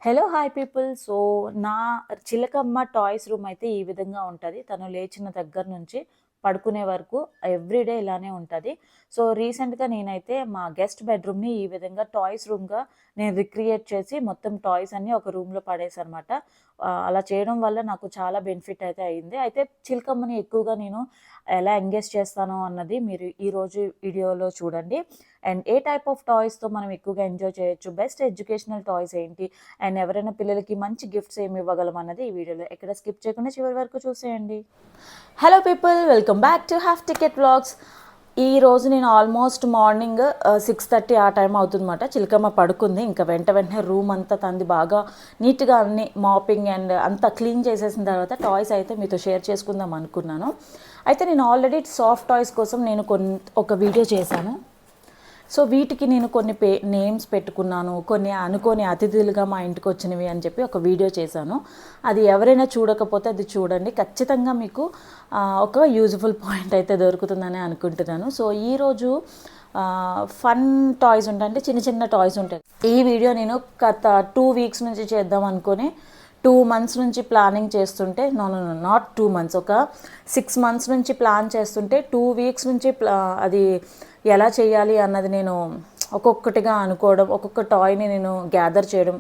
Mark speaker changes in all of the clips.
Speaker 1: Hello hi people. So, నా చిలకమ్మ toys room అయితే ఈ విధంగా ఉంటది. తను లేచిన దగ్గర నుంచి పడుకునే వరకు ఎవ్రీడే ఇలానే ఉంటది. సో, రీసెంట్‌గా నేనైతే మా గెస్ట్ బెడ్‌రూమ్‌ని ఈ విధంగా టాయ్స్ రూమ్‌గా నేను రిక్రియేట్ చేసి మొత్తం టాయ్స్ అన్నీ ఒక రూమ్‌లో పడేసానమాట. అలా చేయడం వల్ల నాకు చాలా బెనిఫిట్ అయితే అయింది. అయితే చిలకమ్మని ఎక్కువగా నేను ఎలా ఎంగేజ్ చేస్తాను అన్నది మీరు ఈరోజు వీడియోలో చూడండి. అండ్ ఏ టైప్ ఆఫ్ టాయ్స్‌తో మనం ఎక్కువగా ఎంజాయ్ చేయొచ్చు, బెస్ట్ ఎడ్యుకేషనల్ టాయ్స్ ఏంటి, అండ్ ఎవరైనా పిల్లలకి మంచి గిఫ్ట్స్ ఏమి ఇవ్వగలం అన్నది ఈ వీడియోలో ఎక్కడ స్కిప్ చేయకుండా చివరి వరకు చూసేయండి. Hello people, welcome back to have ticket vlogs. ఈ రోజు నేను ఆల్మోస్ట్ మార్నింగ్ 6:30 ఆ టైం అవుతుందన్నమాట. చిలకమ్మ పడుకుంది. ఇంకా వెంటనే రూమ్ అంతా తంది బాగా నీట్గా అన్ని మాపింగ్ అండ్ అంతా క్లీన్ చేసేసిన తర్వాత టాయ్స్ అయితే మీతో షేర్ చేసుకుందాం అనుకున్నాను. అయితే నేను ఆల్రెడీ సాఫ్ట్ టాయ్స్ కోసం నేను ఒక వీడియో చేశాను. సో వీటికి నేను కొన్ని నేమ్స్ పెట్టుకున్నాను, కొన్ని అనుకోని అతిథులుగా మా ఇంటికి వచ్చినవి అని చెప్పి ఒక వీడియో చేశాను. అది ఎవరైనా చూడకపోతే అది చూడండి, ఖచ్చితంగా మీకు ఒక యూజ్ఫుల్ పాయింట్ అయితే దొరుకుతుందని అనుకుంటున్నాను. సో ఈరోజు ఫన్ టాయ్స్ ఉంటాయి, అంటే చిన్న చిన్న టాయ్స్ ఉంటాయి. ఈ వీడియో నేను గత 2 వీక్స్ నుంచి చేద్దాం అనుకుని 2 మంత్స్ నుంచి ప్లానింగ్ చేస్తుంటే, నాట్ 2 మంత్స్, ఒక 6 మంత్స్ నుంచి ప్లాన్ చేస్తుంటే 2 వీక్స్ నుంచి అది ఎలా చేయాలి అన్నది నేను ఒక్కొక్కటిగా అనుకోవడం, ఒక్కొక్క టాయ్ని నేను గ్యాదర్ చేయడం,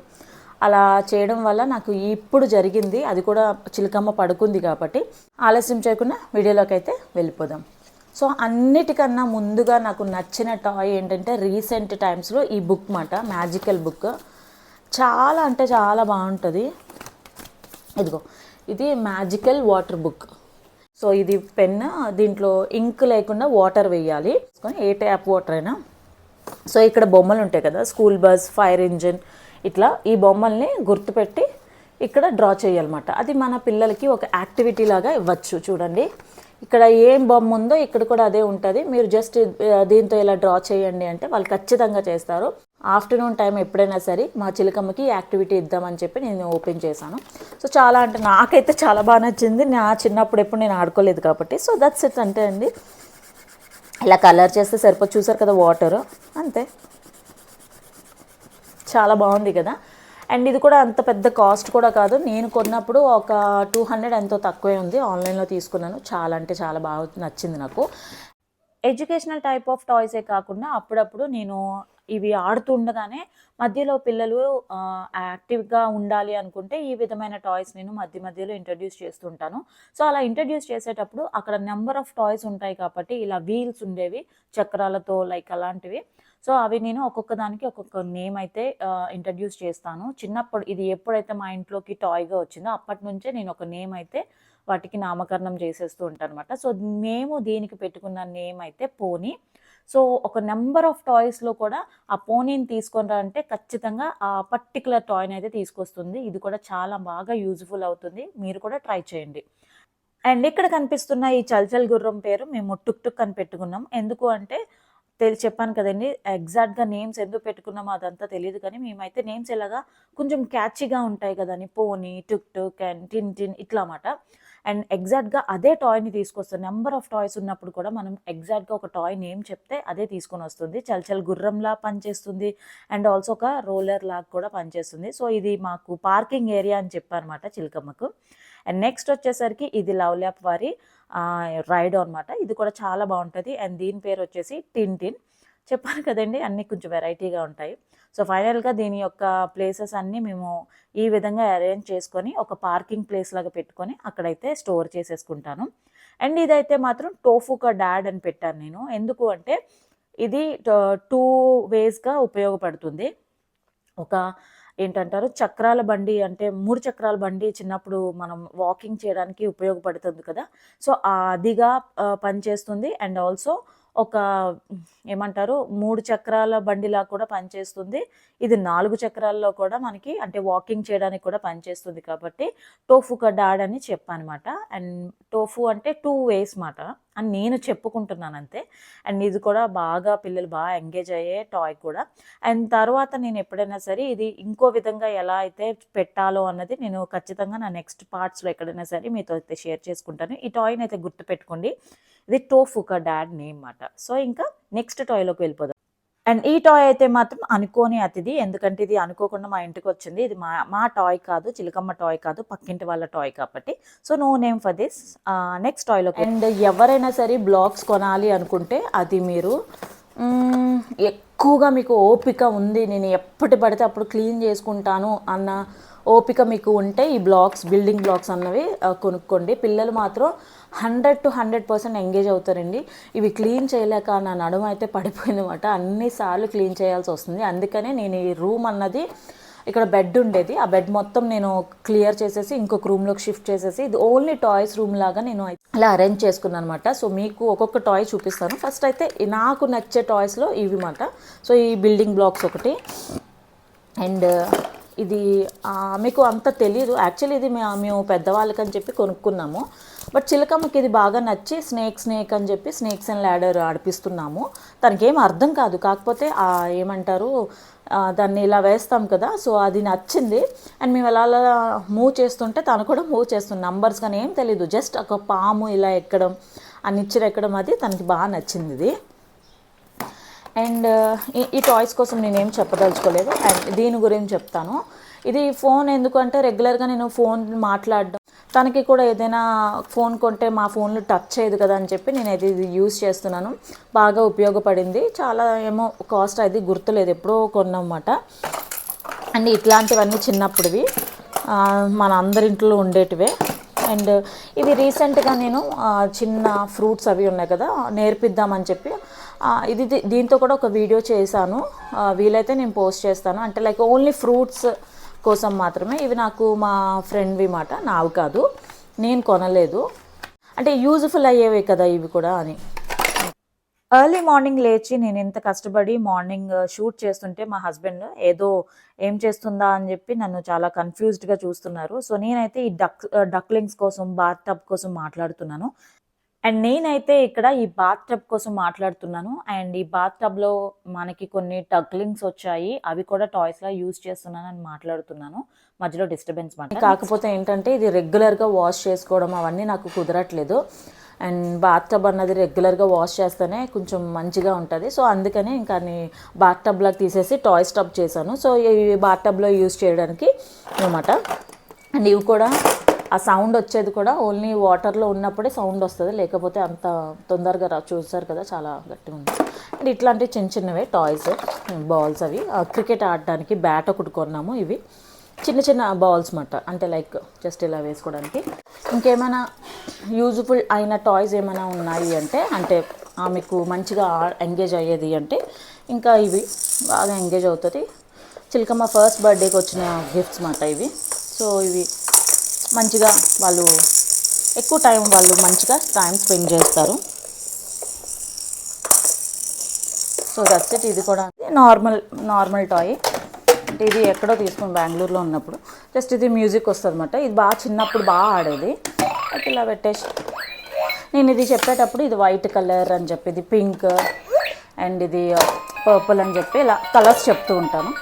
Speaker 1: అలా చేయడం వల్ల నాకు ఇప్పుడు జరిగింది. అది కూడా చిలకమ్మ పడుకుంది కాబట్టి ఆలస్యం చేయకుండా వీడియోలోకి అయితే వెళ్ళిపోదాం. సో అన్నిటికన్నా ముందుగా నాకు నచ్చిన టాయ్ ఏంటంటే రీసెంట్ టైమ్స్లో ఈ బుక్ మాట, మ్యాజికల్ బుక్. చాలా అంటే చాలా బాగుంటుంది. ఇదిగో, ఇది మ్యాజికల్ వాటర్ బుక్. సో ఇది పెన్, దీంట్లో ఇంక్ లేకుండా వాటర్ వేయాలి, ఏ ట్యాప్ వాటర్ అయినా. సో ఇక్కడ బొమ్మలు ఉంటాయి కదా, స్కూల్ బస్, ఫైర్ ఇంజిన్, ఇట్లా ఈ బొమ్మల్ని గుర్తుపెట్టి ఇక్కడ డ్రా చేయాలన్నమాట. అది మన పిల్లలకి ఒక యాక్టివిటీ లాగా ఇవ్వచ్చు. చూడండి, ఇక్కడ ఏం బొమ్మ ఉందో ఇక్కడ కూడా అదే ఉంటుంది. మీరు జస్ట్ దీంతో ఇలా డ్రా చేయండి అంటే వాళ్ళు ఖచ్చితంగా చేస్తారు. ఆఫ్టర్నూన్ టైం ఎప్పుడైనా సరే మా చిలకమ్మకి యాక్టివిటీ ఇద్దామని చెప్పి నేను ఓపెన్ చేశాను. సో చాలా అంటే నాకైతే చాలా బాగా నచ్చింది. నా చిన్నప్పుడు ఎప్పుడు నేను ఆడుకోలేదు కాబట్టి. So that's it. అంటే అండి, ఇలా కలర్ చేస్తే సరిపోదు. చూసారు కదా వాటర్, అంతే. చాలా బాగుంది కదా. అండ్ ఇది కూడా అంత పెద్ద కాస్ట్ కూడా కాదు. నేను కొన్నప్పుడు ఒక 200 ఎంతో తక్కువే ఉంది. ఆన్లైన్లో తీసుకున్నాను. చాలా అంటే చాలా బాగా నచ్చింది నాకు. ఎడ్యుకేషనల్ టైప్ ఆఫ్ టాయ్సే కాకుండా అప్పుడప్పుడు నేను ఇవి ఆడుతుండగానే మధ్యలో పిల్లలు యాక్టివ్గా ఉండాలి అనుకుంటే ఈ విధమైన టాయ్స్ నేను మధ్యలో ఇంట్రడ్యూస్ చేస్తుంటాను. సో అలా ఇంట్రడ్యూస్ చేసేటప్పుడు అక్కడ నెంబర్ ఆఫ్ టాయ్స్ ఉంటాయి కాబట్టి ఇలా వీల్స్ ఉండేవి చక్రాలతో, లైక్ అలాంటివి. సో అవి నేను ఒక్కొక్క దానికి ఒక్కొక్క నేమ్ అయితే ఇంట్రడ్యూస్ చేస్తాను. చిన్నప్పుడు ఇది ఎప్పుడైతే మా ఇంట్లోకి టాయ్గా వచ్చిందో అప్పటి నుంచే నేను ఒక నేమ్ అయితే వాటికి నామకరణం చేసేస్తూ ఉంటాను అనమాట. సో మేము దీనికి పెట్టుకున్న నేమ్ అయితే పోనీ. సో ఒక నెంబర్ ఆఫ్ టాయ్స్లో కూడా ఆ పోనీని తీసుకొని రా అంటే ఖచ్చితంగా ఆ పర్టికులర్ టాయ్ని అయితే తీసుకొస్తుంది. ఇది కూడా చాలా బాగా యూజ్ఫుల్ అవుతుంది. మీరు కూడా ట్రై చేయండి. అండ్ ఇక్కడ కనిపిస్తున్న ఈ చల్చల్ గుర్రం పేరు మేము టుక్ టుక్ అని పెట్టుకున్నాం. ఎందుకు అంటే చెప్పాను కదండి, ఎగ్జాక్ట్గా నేమ్స్ ఎందుకు పెట్టుకున్నామో అదంతా తెలియదు, కానీ మేమైతే నేమ్స్ ఎలాగా కొంచెం క్యాచీగా ఉంటాయి కదండి, పోనీ, టుక్ టుక్ అండ్ టిన్ టిన్ ఇట్లా అన్నమాట. అండ్ ఎగ్జాక్ట్గా అదే టాయ్ని తీసుకొస్తాం. నెంబర్ ఆఫ్ టాయ్స్ ఉన్నప్పుడు కూడా మనం ఎగ్జాక్ట్గా ఒక టాయ్ నేమ్ చెప్తే అదే తీసుకొని వస్తుంది. చల్చల్ గుర్రంలా పనిచేస్తుంది అండ్ ఆల్సో ఒక రోలర్ లాగా కూడా పనిచేస్తుంది. సో ఇది మాకు పార్కింగ్ ఏరియా అని చెప్పారన్నమాట చిలకమ్మకు. అండ్ నెక్స్ట్ వచ్చేసరికి ఇది లవ్ ల్యాప్ వారి రైడ్ అనమాట. ఇది కూడా చాలా బాగుంటుంది. అండ్ దీని పేరు వచ్చేసి టిన్ టిన్. చెప్పాను కదండి, అన్నీ కొంచెం వెరైటీగా ఉంటాయి. సో ఫైనల్గా దీని యొక్క ప్లేసెస్ అన్నీ మేము ఈ విధంగా అరేంజ్ చేసుకొని ఒక పార్కింగ్ ప్లేస్ లాగా పెట్టుకొని అక్కడైతే స్టోర్ చేసేసుకుంటాను. అండ్ ఇదైతే మాత్రం టోఫుకా డాడ్ అని పెట్టాను నేను. ఎందుకు అంటే ఇది 2 వేస్గా ఉపయోగపడుతుంది. ఒక ఏంటంటారు, చక్రాల బండి, అంటే 3 చక్రాల బండి చిన్నప్పుడు మనం వాకింగ్ చేయడానికి ఉపయోగపడుతుంది కదా. సో అదిగా పనిచేస్తుంది. అండ్ ఆల్సో ఒక ఏమంటారు, 3 చక్రాల బండిలా కూడా పనిచేస్తుంది. ఇది 4 చక్రాల్లో కూడా మనకి అంటే వాకింగ్ చేయడానికి కూడా పనిచేస్తుంది కాబట్టి టోఫుకా డాడ్ అని చెప్పానమాట. అండ్ టోఫు అంటే 2 వేస్ మాట అని నేను చెప్పుకుంటున్నాను అంతే. అండ్ ఇది కూడా బాగా పిల్లలు బాగా ఎంగేజ్ అయ్యే టాయ్ కూడా. అండ్ తర్వాత నేను ఎప్పుడైనా సరే ఇది ఇంకో విధంగా ఎలా అయితే పెట్టాలో అన్నది నేను ఖచ్చితంగా నా నెక్స్ట్ పార్ట్స్లో ఎక్కడైనా సరే మీతో అయితే షేర్ చేసుకుంటాను. ఈ టాయ్ని అయితే గుర్తుపెట్టుకోండి, ఇది టోఫుకా డాడ్ నేమ్ మాట. సో ఇంకా నెక్స్ట్ టాయ్లోకి వెళ్ళిపోదాం. అండ్ ఈ టాయ్ అయితే మాత్రం అనుకోని అతిథి. ఎందుకంటే ఇది అనుకోకుండా మా ఇంటికి వచ్చింది. ఇది మా టాయ్ కాదు, చిలకమ్మ టాయ్ కాదు, పక్కింటి వాళ్ళ టాయ్ కాబట్టి. So no name for this. Next టాయ్‌లోకి. అండ్ ఎవరైనా సరే బ్లాక్స్ కొనాలి అనుకుంటే అది మీరు ఎక్కువగా మీకు ఓపిక ఉంది, నేను ఎప్పటి పడితే అప్పుడు క్లీన్ చేసుకుంటాను అన్న ఓపిక మీకు ఉంటే ఈ బిల్డింగ్ బ్లాక్స్ అన్నవి కొనుక్కోండి. పిల్లలు మాత్రం 100% ఎంగేజ్ అవుతారండి. ఇవి క్లీన్ చేయలేక నా నడుము అయితే పడిపోయిందన్నమాట. అన్నిసార్లు క్లీన్ చేయాల్సి వస్తుంది. అందుకనే నేను ఈ రూమ్ అన్నది, ఇక్కడ బెడ్ ఉండేది, ఆ బెడ్ మొత్తం నేను క్లియర్ చేసేసి ఇంకొక రూమ్లోకి షిఫ్ట్ చేసేసి ఇది ఓన్లీ టాయ్స్ రూమ్ లాగా నేను అలా అరేంజ్ చేసుకున్నాను అనమాట. సో మీకు ఒక్కొక్క టాయ్ చూపిస్తాను. ఫస్ట్ అయితే నాకు నచ్చే టాయ్స్లో ఇవి మాట. సో ఈ బిల్డింగ్ బ్లాక్స్ ఒకటి, అండ్ ఇది మీకు అంత తెలియదు యాక్చువల్లీ, ఇది మేము పెద్దవాళ్ళకని చెప్పి కొనుక్కున్నాము. బట్ చిలకమ్మకి ఇది బాగా నచ్చి స్నేక్ అని చెప్పి స్నేక్స్ అండ్ ల్యాడర్ ఆడిపిస్తున్నాము. తనకేం అర్థం కాదు, కాకపోతే ఏమంటారు దాన్ని ఇలా వేస్తాం కదా, సో అది నచ్చింది. అండ్ మేము అలా మూవ్ చేస్తుంటే తను కూడా మూవ్ చేస్తుంది. నంబర్స్ కానీ ఏం తెలీదు, జస్ట్ ఒక పాము ఇలా ఎక్కడం, ఆ నిచ్చెన ఎక్కడం, అది తనకి బాగా నచ్చింది ఇది. అండ్ ఈ టాయ్స్ కోసం నేనేం చెప్పదలుచుకోలేదు. అండ్ దీని గురించి చెప్తాను. ఇది ఫోన్ ఎందుకంటే రెగ్యులర్గా నేను ఫోన్ మాట్లాడడం, తనకి కూడా ఏదైనా ఫోన్ కొంటే మా ఫోన్లు టచ్ చేయదు కదా అని చెప్పి నేను ఇది యూజ్ చేస్తున్నాను. బాగా ఉపయోగపడింది. చాలా ఏమో కాస్ట్ అది గుర్తులేదు, ఎప్పుడో కొన్నమాట. అండ్ ఇట్లాంటివన్నీ చిన్నప్పుడువి మన అందరింట్లో ఉండేటివే. అండ్ ఇవి రీసెంట్గా నేను చిన్న ఫ్రూట్స్ అవి ఉన్నాయి కదా, నేర్పిద్దామని చెప్పి దీంతో కూడా ఒక వీడియో చేశాను. వీలైతే నేను పోస్ట్ చేస్తాను. అంటే లైక్ ఓన్లీ ఫ్రూట్స్ కోసం మాత్రమే. ఇవి నాకు మా ఫ్రెండ్వి మాట, నావి కాదు, నేను కొనలేదు. అంటే యూజ్ఫుల్ అయ్యేవి కదా ఇవి కూడా అని. ఎర్లీ మార్నింగ్ లేచి నేను ఎంత కష్టపడి మార్నింగ్ షూట్ చేస్తుంటే మా హస్బెండ్ ఏదో ఏం చేస్తుందా అని చెప్పి నన్ను చాలా కన్ఫ్యూజ్డ్గా చూస్తున్నారు. సో నేనైతే ఈ డక్లింగ్స్ కోసం, బాత్ టబ్ కోసం మాట్లాడుతున్నాను. అండ్ నేనైతే ఇక్కడ ఈ బాత్ టబ్ కోసం మాట్లాడుతున్నాను. అండ్ ఈ బాత్ టబ్లో మనకి కొన్ని టక్లింగ్స్ వచ్చాయి, అవి కూడా టాయ్స్లా యూజ్ చేస్తున్నాను అని మాట్లాడుతున్నాను. మధ్యలో డిస్టర్బెన్స్ మాట. కాకపోతే ఏంటంటే ఇది రెగ్యులర్గా వాష్ చేసుకోవడం అవన్నీ నాకు కుదరట్లేదు. అండ్ బాత్ టబ్ అన్నది రెగ్యులర్గా వాష్ చేస్తేనే కొంచెం మంచిగా ఉంటుంది. సో అందుకని ఇంకా బాత్ టబ్లోకి తీసేసి టాయ్స్ టబ్ చేశాను. సో ఇవి బాత్ టబ్లో యూజ్ చేయడానికి అనమాట. అండ్ ఇవి కూడా ఆ సౌండ్ వచ్చేది కూడా ఓన్లీ వాటర్లో ఉన్నప్పుడే సౌండ్ వస్తుంది, లేకపోతే అంత తొందరగా చూస్తారు కదా, చాలా గట్టిగా ఉంది. అండ్ ఇట్లాంటి చిన్నవే టాయ్స్, బాల్స్, అవి క్రికెట్ ఆడడానికి బ్యాట్ ఒకటి కొన్నాము. ఇవి చిన్న బాల్స్ మాట, అంటే లైక్ జస్ట్ ఇలా వేసుకోవడానికి. ఇంకేమైనా యూజ్ఫుల్ అయిన టాయ్స్ ఏమైనా ఉన్నాయి అంటే మీకు మంచిగా ఎంగేజ్ అయ్యేది అంటే ఇంకా ఇవి బాగా ఎంగేజ్ అవుతుంది. చిలకమ్మ ఫస్ట్ బర్త్డేకి వచ్చిన గిఫ్ట్స్ మాట ఇవి. సో ఇవి మంచిగా వాళ్ళు ఎక్కువ టైం మంచిగా టైం స్పెండ్ చేస్తారు. So that's it. ఇది కూడా నార్మల్ టాయ్. అంటే ఇది ఎక్కడో తీసుకుని బెంగళూరులో ఉన్నప్పుడు జస్ట్ ఇది మ్యూజిక్ వస్తుంది అన్నమాట. ఇది బాగా చిన్నప్పుడు బాగా ఆడేది. అది ఇలా పెట్టేసి నేను ఇది చెప్పేటప్పుడు ఇది వైట్ కలర్ అని చెప్పి, ఇది పింక్, అండ్ ఇది పర్పుల్ అని చెప్పి ఇలా కలర్స్ చెప్తూ ఉంటాను.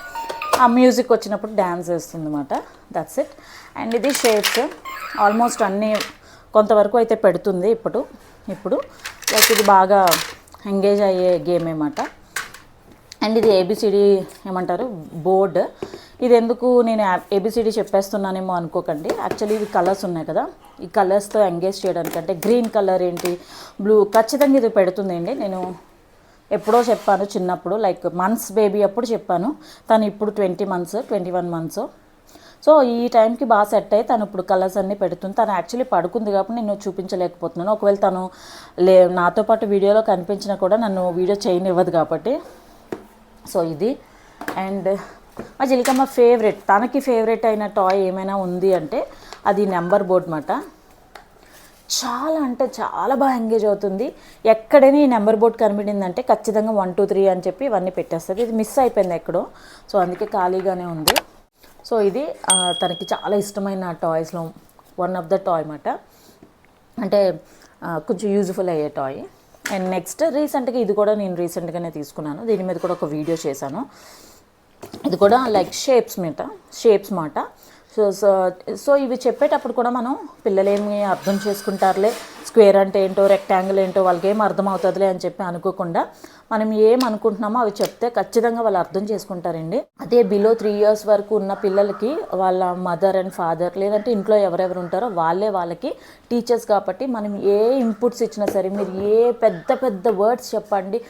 Speaker 1: ఆ మ్యూజిక్ వచ్చినప్పుడు డ్యాన్స్ వేస్తుంది అన్నమాట. That's it. అండ్ ఇది షేప్స్ ఆల్మోస్ట్ అన్నీ కొంతవరకు అయితే పెడుతుంది ఇప్పుడు లైక్ ఇది బాగా ఎంగేజ్ అయ్యే గేమ్ అన్నమాట. అండ్ ఇది ఏబిసిడి ఏమంటారు బోర్డ్. ఇది ఎందుకు నేను ఏబిసిడి చెప్పేస్తున్నానేమో అనుకోకండి. యాక్చువల్లీ ఇవి కలర్స్ ఉన్నాయి కదా, ఈ కలర్స్తో ఎంగేజ్ చేయడానికి, అంటే గ్రీన్ కలర్ ఏంటి, బ్లూ, ఖచ్చితంగా ఇది పెడుతుందండి. నేను ఎప్పుడో చెప్పాను చిన్నప్పుడు, లైక్ మంత్స్ బేబీ అప్పుడు చెప్పాను. తను ఇప్పుడు 21 మంత్స్. సో ఈ టైంకి బాగా సెట్ అయ్యి తను ఇప్పుడు కలర్స్ అన్నీ పెడుతుంది. తను యాక్చువల్లీ పడుకుంది కాబట్టి నేను చూపించలేకపోతున్నాను. ఒకవేళ తను నాతో పాటు వీడియోలో కనిపించినా కూడా నన్ను వీడియో చేయనివ్వదు కాబట్టి. సో ఇది. అండ్ మా చిలకమ్మ తనకి ఫేవరెట్ అయిన టాయ్ ఏమైనా ఉంది అంటే అది నెంబర్ బోర్డ్ మాట. చాలా అంటే చాలా బాగా ఎంగేజ్ అవుతుంది. ఎక్కడైనా ఈ నెంబర్ బోర్డ్ కనిపించిందంటే ఖచ్చితంగా 1 2 3 అని చెప్పి ఇవన్నీ పెట్టేస్తుంది. ఇది మిస్ అయిపోయింది ఎక్కడో, సో అందుకే ఖాళీగానే ఉంది. సో ఇది తనకి చాలా ఇష్టమైన టాయ్స్లో వన్ ఆఫ్ ద టాయ్ మాట. అంటే కొంచెం యూజ్ఫుల్ అయ్యే టాయ్. అండ్ నెక్స్ట్ రీసెంట్గా ఇది కూడా నేను రీసెంట్గానే తీసుకున్నాను. దీని మీద కూడా ఒక వీడియో చేశాను. ఇది కూడా లైక్ షేప్స్ మాట. సో ఇవి చెప్పేటప్పుడు కూడా మనం పిల్లలేమి అర్థం చేసుకుంటారులే, స్క్వేర్ అంటే ఏంటో రెక్టాంగిల్ ఏంటో వాళ్ళకి ఏం అర్థం అవుతుందిలే అని చెప్పి అనుకోకుండా మనం ఏమనుకుంటున్నామో అవి చెప్తే ఖచ్చితంగా వాళ్ళు అర్థం చేసుకుంటారండి. అదే బిలో 3 years వరకు ఉన్న పిల్లలకి వాళ్ళ మదర్ అండ్ ఫాదర్ లేదంటే ఇంట్లో ఎవరెవరు ఉంటారో వాళ్ళకి టీచర్స్ కాబట్టి మనం ఏ ఇన్పుట్స్ ఇచ్చినా సరే, మీరు ఏ పెద్ద పెద్ద వర్డ్స్ చెప్పండి,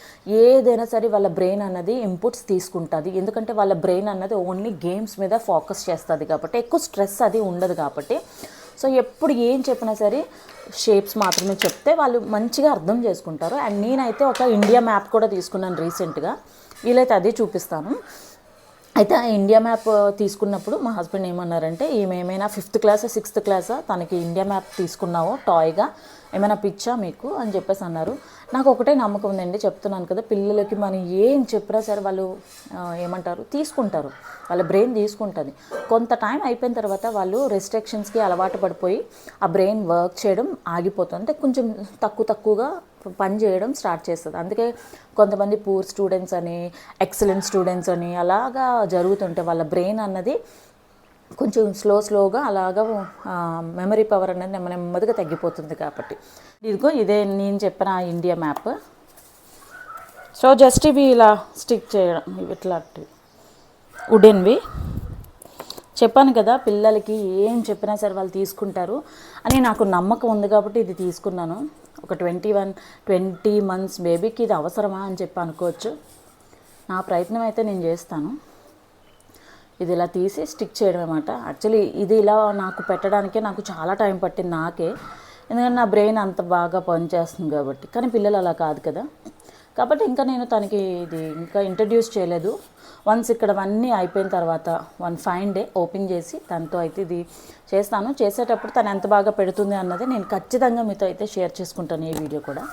Speaker 1: ఏదైనా సరే వాళ్ళ బ్రెయిన్ అన్నది ఇన్పుట్స్ తీసుకుంటుంది. ఎందుకంటే వాళ్ళ బ్రెయిన్ అన్నది ఓన్లీ గేమ్స్ మీద ఫోకస్ చేస్తుంది కాబట్టి, ఎక్కువ స్ట్రెస్ అది ఉండదు కాబట్టి. సో ఎప్పుడు ఏం చెప్పినా సరే షేప్స్ మాత్రమే చెప్తే వాళ్ళు మంచిగా అర్థం చేసుకుంటారు. అండ్ నేనైతే ఒక ఇండియా మ్యాప్ కూడా తీసుకున్నాను రీసెంట్గా, వీలైతే అదే చూపిస్తాను. అయితే ఆ ఇండియా మ్యాప్ తీసుకున్నప్పుడు మా హస్బెండ్ ఏమన్నారంటే, ఈమె ఏమైనా 5th క్లాసా 6th క్లాసా తనకి ఇండియా మ్యాప్ తీసుకున్నావో టాయ్గా, ఏమైనా పిచ్చా మీకు అని చెప్పేసి అన్నారు. నాకు ఒకటే నమ్మకం ఉందండి, చెప్తున్నాను కదా, పిల్లలకి మనం ఏం చెప్పినా సరే వాళ్ళు ఏమంటారు తీసుకుంటారు, వాళ్ళ బ్రెయిన్ తీసుకుంటుంది. కొంత టైం అయిపోయిన తర్వాత వాళ్ళు రెస్ట్రిక్షన్స్కి అలవాటు పడిపోయి ఆ బ్రెయిన్ వర్క్ చేయడం ఆగిపోతుంది, అంటే కొంచెం తక్కువగా పని చేయడం స్టార్ట్ చేస్తుంది. అందుకే కొంతమంది పూర్ స్టూడెంట్స్ అని, ఎక్సలెంట్ స్టూడెంట్స్ అని అలాగా జరుగుతుంటే వాళ్ళ బ్రెయిన్ అన్నది కొంచెం స్లోగా అలాగా మెమరీ పవర్ అనేది నెమ్మదిగా తగ్గిపోతుంది. కాబట్టి ఇదిగో ఇదే నేను చెప్పిన ఇండియా మ్యాప్. సో జస్ట్ ఇవి ఇలా స్టిక్ చేయడం, ఇవి ఇట్లాంటివి వుడెన్వి. చెప్పాను కదా పిల్లలకి ఏం చెప్పినా సరే వాళ్ళు తీసుకుంటారు అని నాకు నమ్మకం ఉంది కాబట్టి ఇది తీసుకున్నాను. ఒక 20 months బేబీకి ఇది అవసరమా అని చెప్పి అనుకోవచ్చు. నా ప్రయత్నం అయితే నేను చేస్తాను. ఇది ఇలా తీసి స్టిక్ చేయడం అన్నమాట. యాక్చువల్లీ ఇది ఇలా నాకు పెట్టడానికే నాకు చాలా టైం పట్టింది నాకే, ఎందుకంటే నా బ్రెయిన్ అంత బాగా పనిచేస్తుంది కాబట్టి. కానీ పిల్లలు అలా కాదు కదా, కాబట్టి ఇంకా నేను తనకి ఇది ఇంకా ఇంట్రడ్యూస్ చేయలేదు. వన్స్ ఇక్కడ అన్నీ అయిపోయిన తర్వాత వన్ ఫైన్ డే ఓపెన్ చేసి తనతో అయితే ఇది చేస్తాను. చేసేటప్పుడు తను ఎంత బాగా పెడుతుంది అన్నది నేను ఖచ్చితంగా మీతో అయితే షేర్ చేసుకుంటాను ఈ వీడియో కూడా.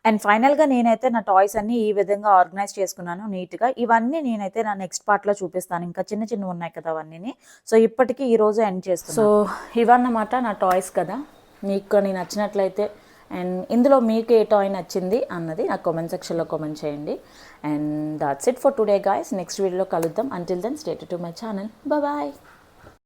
Speaker 1: అండ్ ఫైనల్గా నేనైతే నా టాయ్స్ అన్నీ ఈ విధంగా ఆర్గనైజ్ చేసుకున్నాను నీట్గా. ఇవన్నీ నేనైతే నా నెక్స్ట్ పార్ట్లో చూపిస్తాను, ఇంకా చిన్న ఉన్నాయి కదా అవన్నీ. సో ఇప్పటికీ ఈరోజు ఎండ్ చేస్తాను. సో ఇవన్నమాట నా టాయ్స్ కదా. మీకు కానీ నచ్చినట్లయితే అండ్ ఇందులో మీకు ఏ టాయ్ నచ్చింది అన్నది నాకు కామెంట్ సెక్షన్లో కామెంట్ చేయండి. And that's it for today guys. Next వీడియోలో కలుద్దాం. Until then stay tune to my channel. Bye.